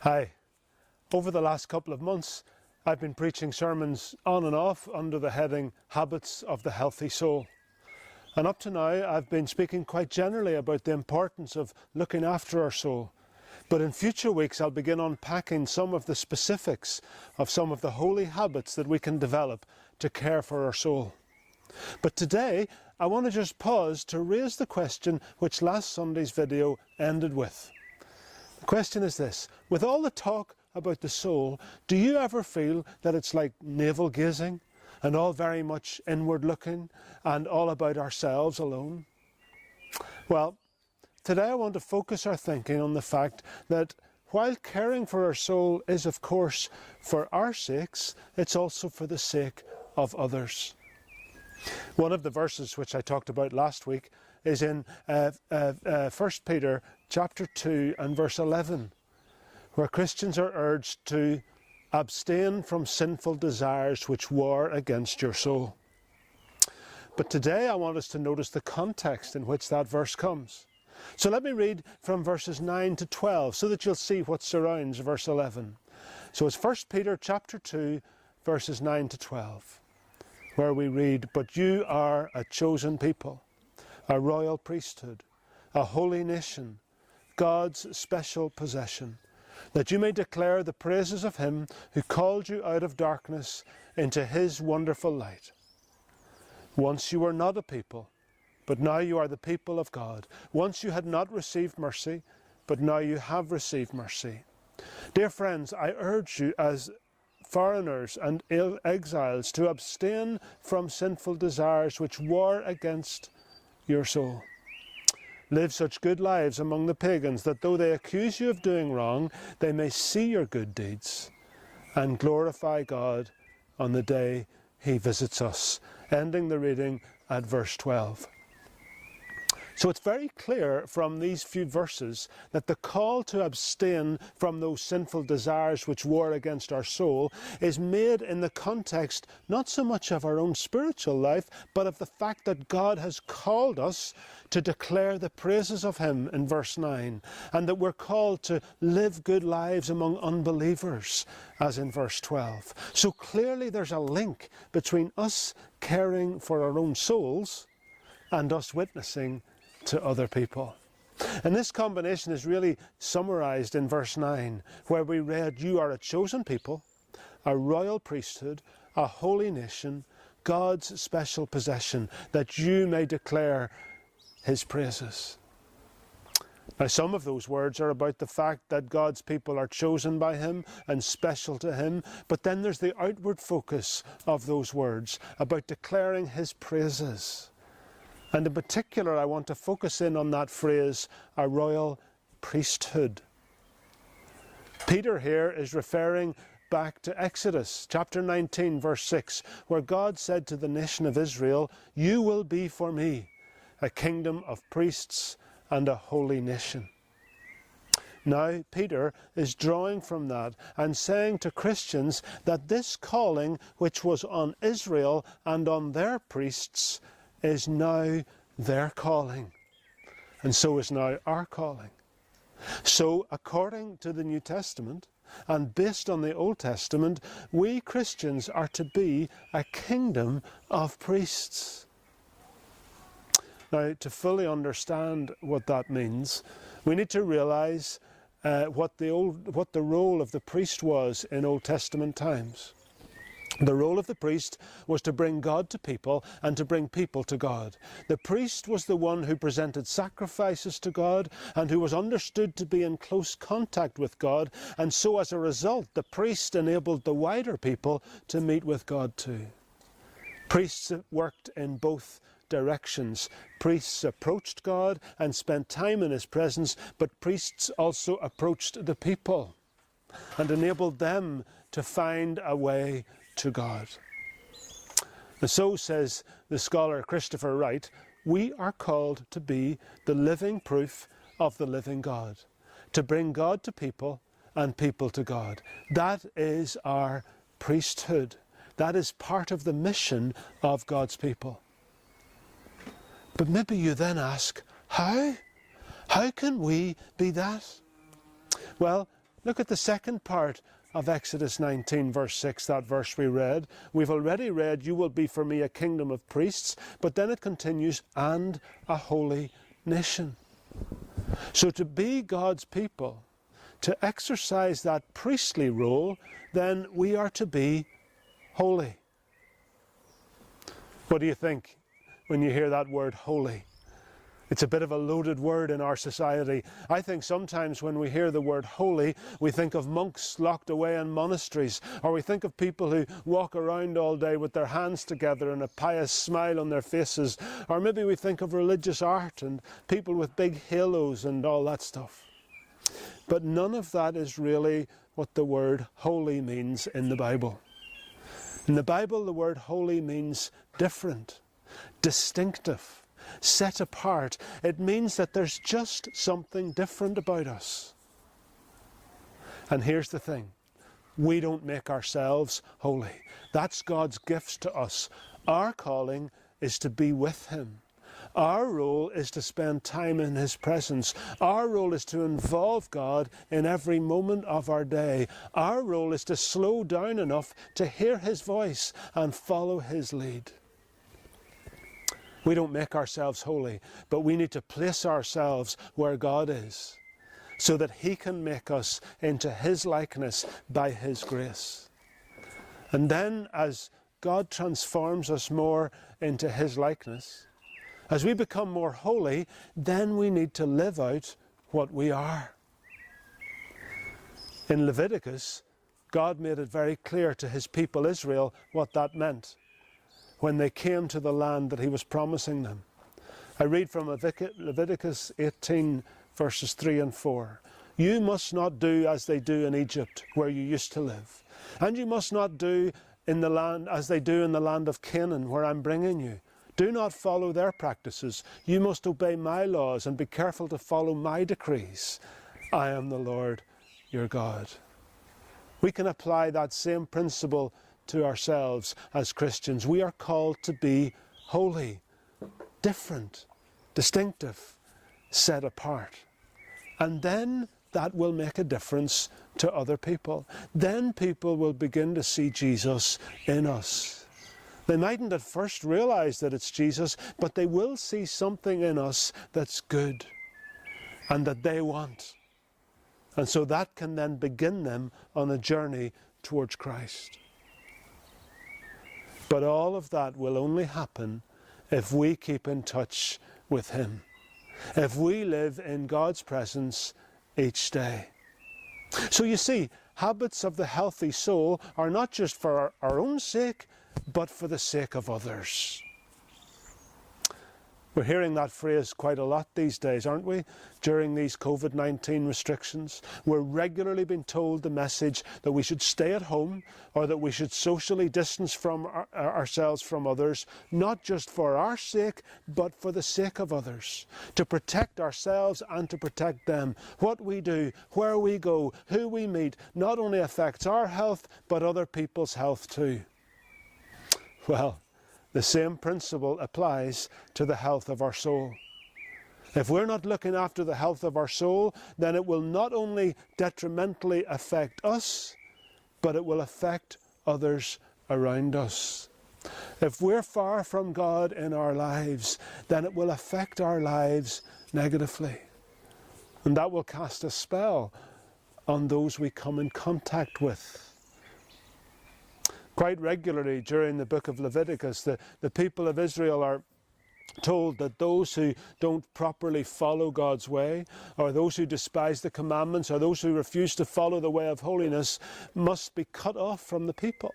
Hi. Over the last couple of months, I've been preaching sermons on and off under the heading Habits of the Healthy Soul. And up to now, I've been speaking quite generally about the importance of looking after our soul. But in future weeks, I'll begin unpacking some of the specifics of some of the holy habits that we can develop to care for our soul. But today, I want to just pause to raise the question which last Sunday's video ended with. The question is this: with all the talk about the soul, do you ever feel that it's like navel gazing and all very much inward looking and all about ourselves alone? Well, today I want to focus our thinking on the fact that while caring for our soul is of course for our sakes, it's also for the sake of others. One of the verses which I talked about last week is in 1 Peter chapter 2 and verse 11, where Christians are urged to abstain from sinful desires which war against your soul. But today I want us to notice the context in which that verse comes. So let me read from verses 9 to 12 so that you'll see what surrounds verse 11. So it's 1 Peter chapter 2 verses 9 to 12, where we read, "But you are a chosen people, a royal priesthood, a holy nation, God's special possession, that you may declare the praises of him who called you out of darkness into his wonderful light. Once you were not a people, but now you are the people of God. Once you had not received mercy, but now you have received mercy. Dear friends, I urge you as foreigners and exiles to abstain from sinful desires which war against your soul. Live such good lives among the pagans that though they accuse you of doing wrong, they may see your good deeds and glorify God on the day he visits us." Ending the reading at verse 12. So it's very clear from these few verses that the call to abstain from those sinful desires which war against our soul is made in the context not so much of our own spiritual life, but of the fact that God has called us to declare the praises of him in verse 9, and that we're called to live good lives among unbelievers, as in verse 12. So clearly there's a link between us caring for our own souls and us witnessing to other people. And this combination is really summarized in verse 9, where we read, "You are a chosen people, a royal priesthood, a holy nation, God's special possession, that you may declare his praises." Now, some of those words are about the fact that God's people are chosen by him and special to him, but then there's the outward focus of those words about declaring his praises. And in particular, I want to focus in on that phrase, a royal priesthood. Peter here is referring back to Exodus chapter 19, verse 6, where God said to the nation of Israel, "You will be for me a kingdom of priests and a holy nation." Now, Peter is drawing from that and saying to Christians that this calling, which was on Israel and on their priests, is now their calling, and so is now our calling. So, according to the New Testament, and based on the Old Testament, we Christians are to be a kingdom of priests. Now, to fully understand what that means, we need to realize what the role of the priest was in Old Testament times. The role of the priest was to bring God to people and to bring people to God. The priest was the one who presented sacrifices to God and who was understood to be in close contact with God, and so as a result the priest enabled the wider people to meet with God too. Priests worked in both directions. Priests approached God and spent time in his presence, but priests also approached the people and enabled them to find a way to God. And so, says the scholar Christopher Wright, we are called to be the living proof of the living God, to bring God to people and people to God. That is our priesthood. That is part of the mission of God's people. But maybe you then ask, how? How can we be that? Well, look at the second part of Exodus 19 verse 6, that verse we read. We've already read, you will be for me a kingdom of priests, but then it continues, and a holy nation. So to be God's people, to exercise that priestly role, then we are to be holy. What do you think when you hear that word holy? It's a bit of a loaded word in our society. I think sometimes when we hear the word holy, we think of monks locked away in monasteries, or we think of people who walk around all day with their hands together and a pious smile on their faces, or maybe we think of religious art and people with big halos and all that stuff. But none of that is really what the word holy means in the Bible. In the Bible, the word holy means different, distinctive, set apart. It means that there's just something different about us. And here's the thing. We don't make ourselves holy. That's God's gifts to us. Our calling is to be with Him. Our role is to spend time in His presence. Our role is to involve God in every moment of our day. Our role is to slow down enough to hear His voice and follow His lead. We don't make ourselves holy, but we need to place ourselves where God is, so that He can make us into His likeness by His grace. And then as God transforms us more into His likeness, as we become more holy, then we need to live out what we are. In Leviticus, God made it very clear to His people Israel what that meant when they came to the land that He was promising them. I read from Leviticus 18 verses 3 and 4. You must not do as they do in Egypt, where you used to live. And you must not do in the land as they do in the land of Canaan, where I'm bringing you. Do not follow their practices. You must obey my laws and be careful to follow my decrees. I am the Lord your God. We can apply that same principle to ourselves as Christians. We are called to be holy, different, distinctive, set apart. And then that will make a difference to other people. Then people will begin to see Jesus in us. They mightn't at first realize that it's Jesus, but they will see something in us that's good and that they want. And so that can then begin them on a journey towards Christ. But all of that will only happen if we keep in touch with Him, if we live in God's presence each day. So you see, habits of the healthy soul are not just for our own sake, but for the sake of others. We're hearing that phrase quite a lot these days, aren't we? During these COVID-19 restrictions, we're regularly being told the message that we should stay at home, or that we should socially distance from ourselves from others, not just for our sake, but for the sake of others, to protect ourselves and to protect them. What we do, where we go, who we meet, not only affects our health, but other people's health too. Well, the same principle applies to the health of our soul. If we're not looking after the health of our soul, then it will not only detrimentally affect us, but it will affect others around us. If we're far from God in our lives, then it will affect our lives negatively. And that will cast a spell on those we come in contact with. Quite regularly during the book of Leviticus, the people of Israel are told that those who don't properly follow God's way, or those who despise the commandments, or those who refuse to follow the way of holiness, must be cut off from the people.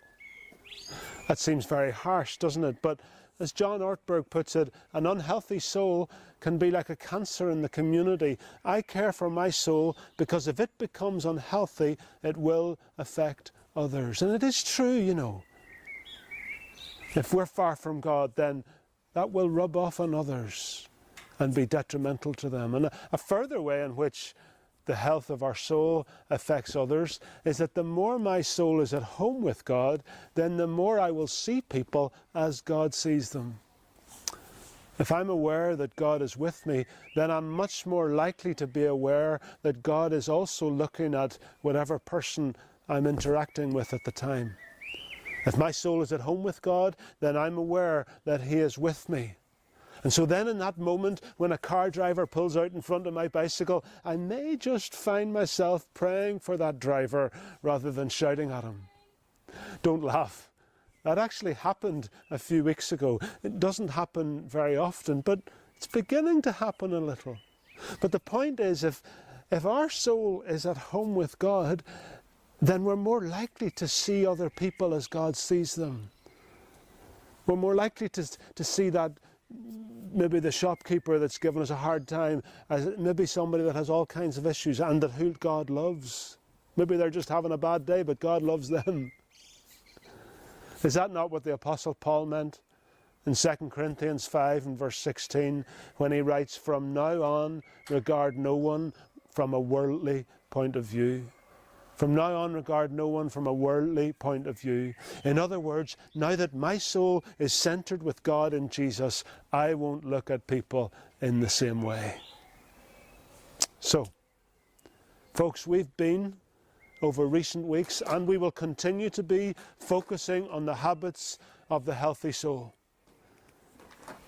That seems very harsh, doesn't it? But as John Ortberg puts it, an unhealthy soul can be like a cancer in the community. I care for my soul because if it becomes unhealthy, it will affect others. And it is true, you know. If we're far from God, then that will rub off on others and be detrimental to them. And a further way in which the health of our soul affects others is that the more my soul is at home with God, then the more I will see people as God sees them. If I'm aware that God is with me, then I'm much more likely to be aware that God is also looking at whatever person I'm interacting with at the time. If my soul is at home with God, then I'm aware that He is with me. And so then in that moment, when a car driver pulls out in front of my bicycle, I may just find myself praying for that driver rather than shouting at him. Don't laugh. That actually happened a few weeks ago. It doesn't happen very often, but it's beginning to happen a little. But the point is, if our soul is at home with God, then we're more likely to see other people as God sees them. We're more likely to see that maybe the shopkeeper that's given us a hard time as maybe somebody that has all kinds of issues and that who God loves. Maybe they're just having a bad day, but God loves them. Is that not what the Apostle Paul meant in 2 Corinthians 5 and verse 16 when he writes, "From now on, regard no one from a worldly point of view." From now on, regard no one from a worldly point of view. In other words, now that my soul is centered with God in Jesus, I won't look at people in the same way. So, folks, we've been over recent weeks, and we will continue to be focusing on the habits of the healthy soul.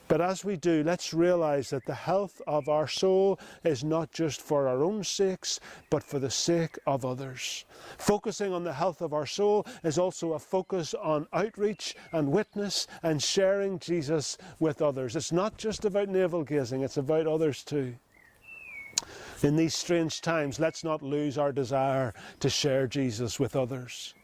But as we do, let's realize that the health of our soul is not just for our own sakes, but for the sake of others. Focusing on the health of our soul is also a focus on outreach and witness and sharing Jesus with others. It's not just about navel-gazing, it's about others too. In these strange times, let's not lose our desire to share Jesus with others.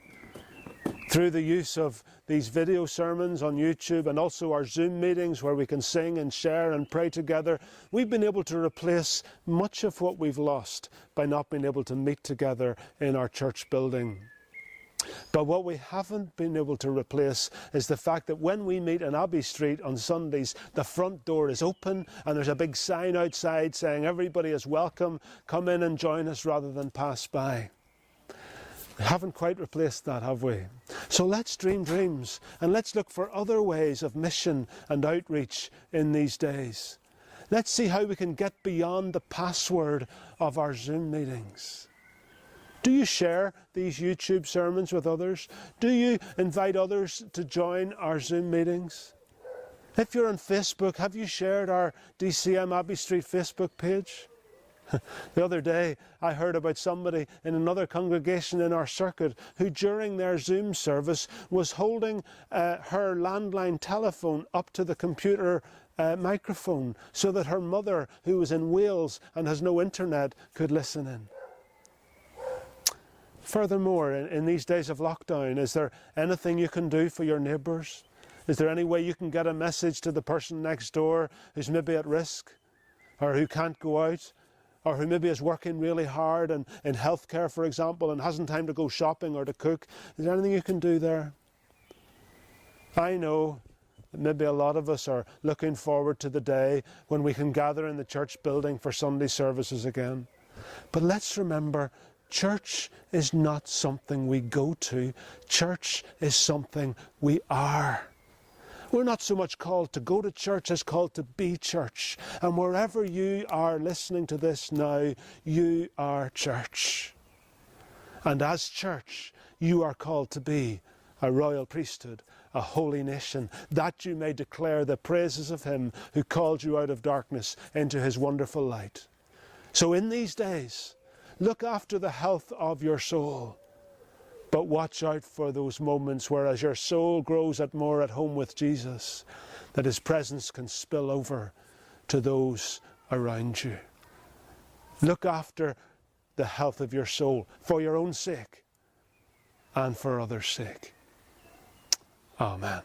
Through the use of these video sermons on YouTube and also our Zoom meetings where we can sing and share and pray together, we've been able to replace much of what we've lost by not being able to meet together in our church building. But what we haven't been able to replace is the fact that when we meet in Abbey Street on Sundays, the front door is open and there's a big sign outside saying everybody is welcome, come in and join us rather than pass by. We haven't quite replaced that, have we? So let's dream dreams and let's look for other ways of mission and outreach in these days. Let's see how we can get beyond the password of our Zoom meetings. Do you share these YouTube sermons with others? Do you invite others to join our Zoom meetings? If you're on Facebook, have you shared our DCM Abbey Street Facebook page? The other day, I heard about somebody in another congregation in our circuit who during their Zoom service was holding her landline telephone up to the computer microphone so that her mother, who was in Wales and has no internet, could listen in. Furthermore, in these days of lockdown, is there anything you can do for your neighbours? Is there any way you can get a message to the person next door who's maybe at risk or who can't go out or who maybe is working really hard and in healthcare, for example, and hasn't time to go shopping or to cook? Is there anything you can do there? I know that maybe a lot of us are looking forward to the day when we can gather in the church building for Sunday services again. But let's remember, church is not something we go to. Church is something we are. We're not so much called to go to church as called to be church. And wherever you are listening to this now, you are church. And as church, you are called to be a royal priesthood, a holy nation, that you may declare the praises of Him who called you out of darkness into His wonderful light. So in these days, look after the health of your soul, but watch out for those moments where as your soul grows more at home with Jesus, that His presence can spill over to those around you. Look after the health of your soul for your own sake and for others' sake. Amen.